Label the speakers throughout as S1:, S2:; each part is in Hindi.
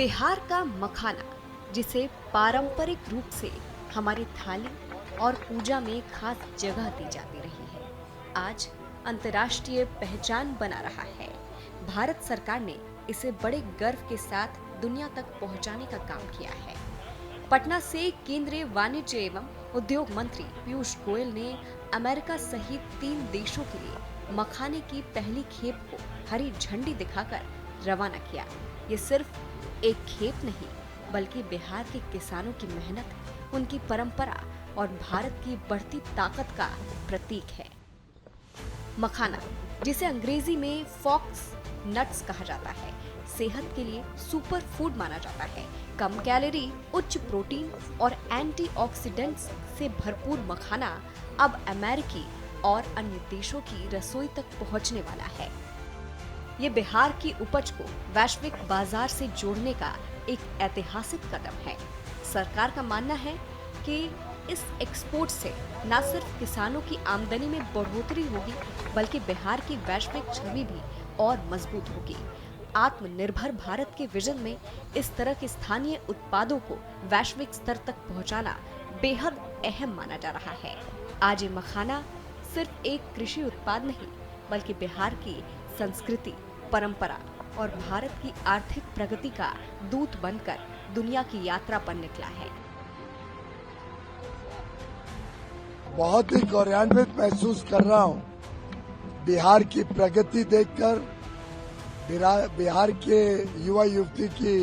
S1: बिहार का मखाना, जिसे पारंपरिक रूप से हमारी थाली और पूजा में खास जगह दी जाती रही है, आज अंतर्राष्ट्रीय पहचान बना रहा है। भारत सरकार ने इसे बड़े गर्व के साथ दुनिया तक पहुंचाने का काम किया है। पटना से केंद्रीय वाणिज्य एवं उद्योग मंत्री पीयूष गोयल ने अमेरिका सहित 3 देशों के लिए मखाने की पहली खेप को हरी झंडी दिखाकर रवाना किया। ये सिर्फ एक खेप नहीं, बल्कि बिहार के किसानों की मेहनत, उनकी परंपरा और भारत की बढ़ती ताकत का प्रतीक है। मखाना, जिसे अंग्रेजी में फॉक्स नट्स कहा जाता है, सेहत के लिए सुपर फूड माना जाता है। कम कैलोरी, उच्च प्रोटीन और एंटीऑक्सीडेंट्स से भरपूर मखाना अब अमेरिकी और अन्य देशों की रसोई तक पहुंचने वाला है। ये बिहार की उपज को वैश्विक बाजार से जोड़ने का एक ऐतिहासिक कदम है। सरकार का मानना है कि इस एक्सपोर्ट से न सिर्फ किसानों की आमदनी में बढ़ोतरी होगी, बल्कि बिहार की वैश्विक छवि भी और मजबूत होगी। आत्मनिर्भर भारत के विजन में इस तरह के स्थानीय उत्पादों को वैश्विक स्तर तक पहुंचाना बेहद अहम माना जा रहा है। आज ये मखाना सिर्फ एक कृषि उत्पाद नहीं, बल्कि बिहार की संस्कृति, परंपरा और भारत की आर्थिक प्रगति का दूत बनकर दुनिया की यात्रा पर निकला है।
S2: बहुत ही गौरवान्वित महसूस कर रहा हूँ बिहार की प्रगति देखकर, बिहार के युवा युवती की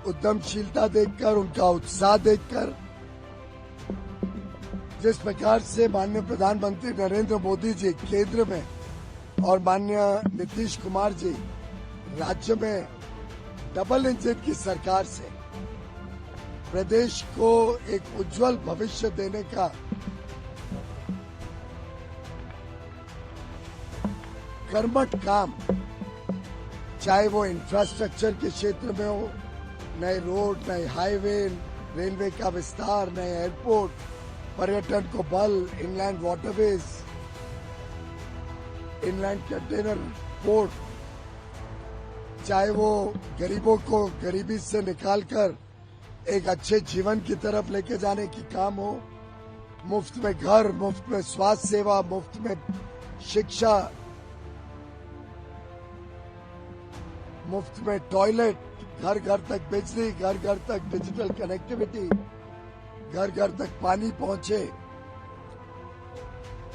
S2: उद्यमशीलता देखकर, उनका उत्साह देखकर। जिस प्रकार से माननीय प्रधानमंत्री नरेंद्र मोदी जी केंद्र में और माननीय नीतीश कुमार जी राज्य में डबल इंजन की सरकार से प्रदेश को एक उज्जवल भविष्य देने का कर्मठ काम, चाहे वो इंफ्रास्ट्रक्चर के क्षेत्र में हो, नए रोड, नए हाईवे, रेलवे का विस्तार, नए एयरपोर्ट, पर्यटन को बल, inland waterways, inland container port, चाहे वो गरीबों को गरीबी से निकालकर एक अच्छे जीवन की तरफ लेके जाने की काम हो, मुफ्त में घर, मुफ्त में स्वास्थ्य सेवा, मुफ्त में शिक्षा, मुफ्त में टॉयलेट, घर घर तक बिजली, घर घर तक डिजिटल कनेक्टिविटी, घर घर तक पानी पहुंचे,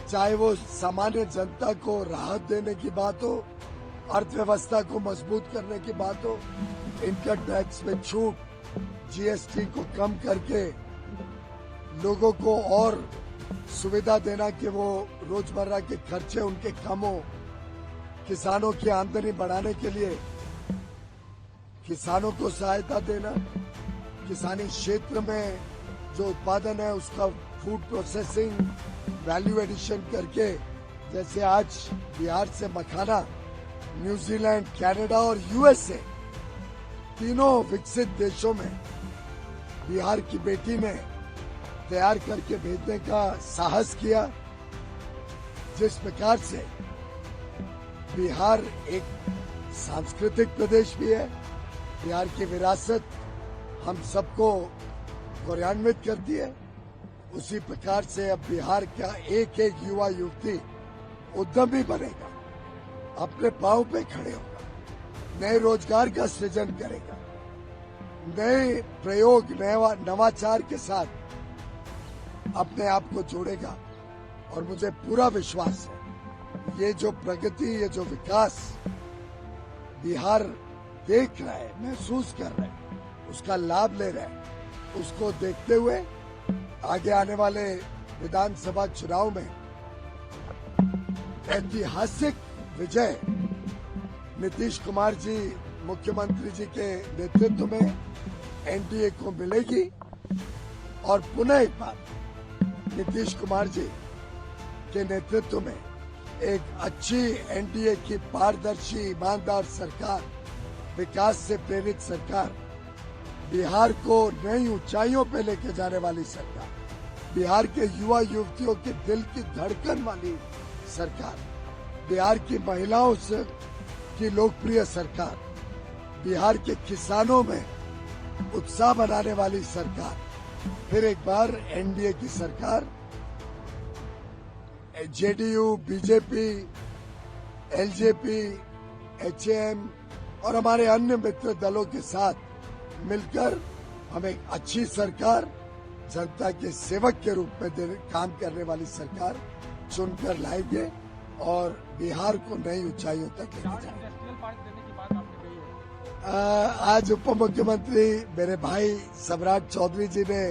S2: चाहे वो सामान्य जनता को राहत देने की बात हो, अर्थव्यवस्था को मजबूत करने की बात हो, इनकम टैक्स में छूट, जीएसटी को कम करके लोगों को और सुविधा देना कि वो रोजमर्रा के खर्चे उनके कम हो, किसानों की आमदनी बढ़ाने के लिए किसानों को सहायता देना, किसानी क्षेत्र में जो उत्पादन है उसका फूड प्रोसेसिंग, वैल्यू एडिशन करके, जैसे आज बिहार से मखाना न्यूजीलैंड, कनाडा और यूएसए तीनों विकसित देशों में बिहार की बेटी ने तैयार करके भेजने का साहस किया। जिस प्रकार से बिहार एक सांस्कृतिक प्रदेश भी है, बिहार की विरासत हम सबको गौरवान्वित करती है, उसी प्रकार से अब बिहार का एक एक युवा युवती उद्यमी बनेगा, अपने पांव पे खड़े होगा, नए रोजगार का सृजन करेगा, नए प्रयोग, नवाचार के साथ अपने आप को जोड़ेगा। और मुझे पूरा विश्वास है ये जो प्रगति, ये जो विकास बिहार देख रहा है, महसूस कर रहा है, उसका लाभ ले रहा है, उसको देखते हुए आगे आने वाले विधानसभा चुनाव में ऐतिहासिक विजय नीतीश कुमार जी, मुख्यमंत्री जी के नेतृत्व में एनडीए को मिलेगी और पुनः एक बार नीतीश कुमार जी के नेतृत्व में एक अच्छी एनडीए की पारदर्शी, ईमानदार सरकार, विकास से प्रेरित सरकार, बिहार को नई ऊंचाइयों पे लेके जाने वाली सरकार, बिहार के युवा युवतियों के दिल की धड़कन वाली सरकार, बिहार की महिलाओं से की लोकप्रिय सरकार, बिहार के किसानों में उत्साह बनाने वाली सरकार, फिर एक बार एनडीए की सरकार जेडीयू, बीजेपी, एलजेपी, एचएम और हमारे अन्य मित्र दलों के साथ मिलकर हम एक अच्छी सरकार, जनता के सेवक के रूप में काम करने वाली सरकार चुनकर लाएंगे और बिहार को नई ऊंचाइयों तक लेके जाएंगे। आज उप मुख्यमंत्री मेरे भाई सम्राट चौधरी जी ने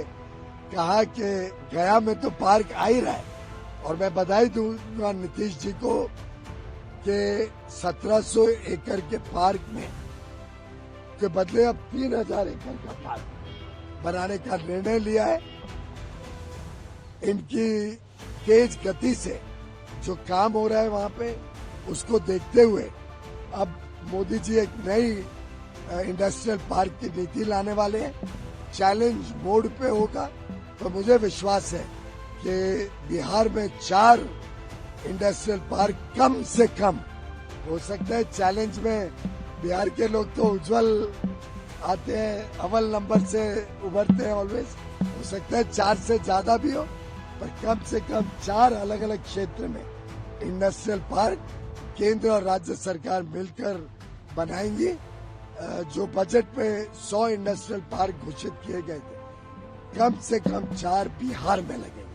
S2: कहा कि गया में तो पार्क आ ही रहा है, और मैं बधाई दूंगा नीतीश जी को कि 1700 एकड़ के पार्क में के बदले अब 3000 एकड़ का पार्क बनाने का निर्णय लिया है। इनकी तेज गति से जो काम हो रहा है वहां पे, उसको देखते हुए अब मोदी जी एक नई इंडस्ट्रियल पार्क की नीति लाने वाले हैं। चैलेंज मोड पे होगा, तो मुझे विश्वास है कि बिहार में 4 इंडस्ट्रियल पार्क कम से कम हो सकता है। चैलेंज में बिहार के लोग तो उज्जवल आते हैं, अव्वल नंबर से उभरते हैं ऑलवेज। हो सकता है 4 से ज्यादा भी हो, पर कम से कम 4 अलग अलग क्षेत्र में इंडस्ट्रियल पार्क केंद्र और राज्य सरकार मिलकर बनाएंगी। जो बजट में 100 इंडस्ट्रियल पार्क घोषित किए गए थे, कम से कम 4 बिहार में लगेंगे।